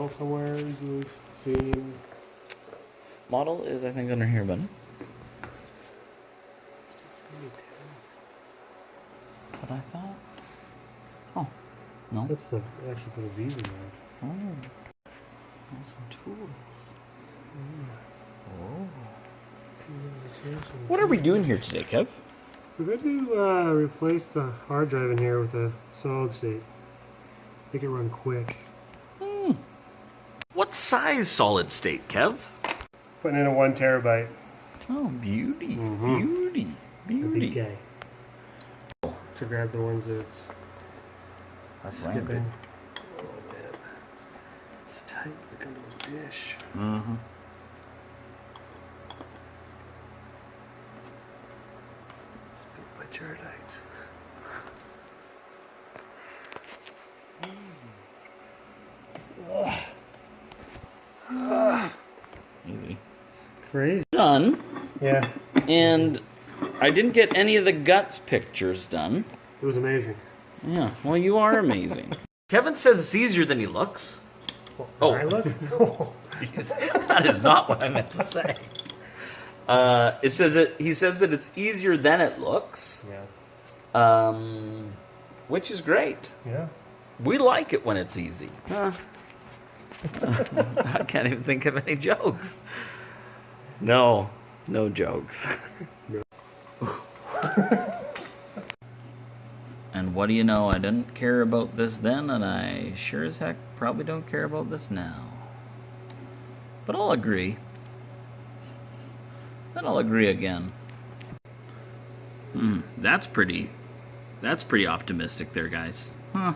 model somewhere easily seen? Model is, I think, under here, bud. But I thought... Oh, no. That's the actually for the Visa now. Oh. Some tools. Oh. What are we doing here today, Kev? We're going to replace the hard drive in here with a solid state. Make it run quick. What size solid state, Kev? Putting in a 1 terabyte. Oh, beauty. Beauty. Beauty. BK. To grab the ones that's skipping a little bit. It's tight. Look under those dish. Mm-hmm. Spit by Jaredites. Easy. Crazy. Done. Yeah. And I didn't get any of the guts pictures done. It was amazing. Yeah, well, you are amazing. Kevin says it's easier than he looks. Oh. I look? That is not what I meant to say. He says that it's easier than it looks. Yeah. Which is great. Yeah. We like it when it's easy. I can't even think of any jokes. No jokes. And what do you know? I didn't care about this then, and I sure as heck probably don't care about this now. But I'll agree. Then I'll agree again. That's pretty optimistic there, guys. Huh.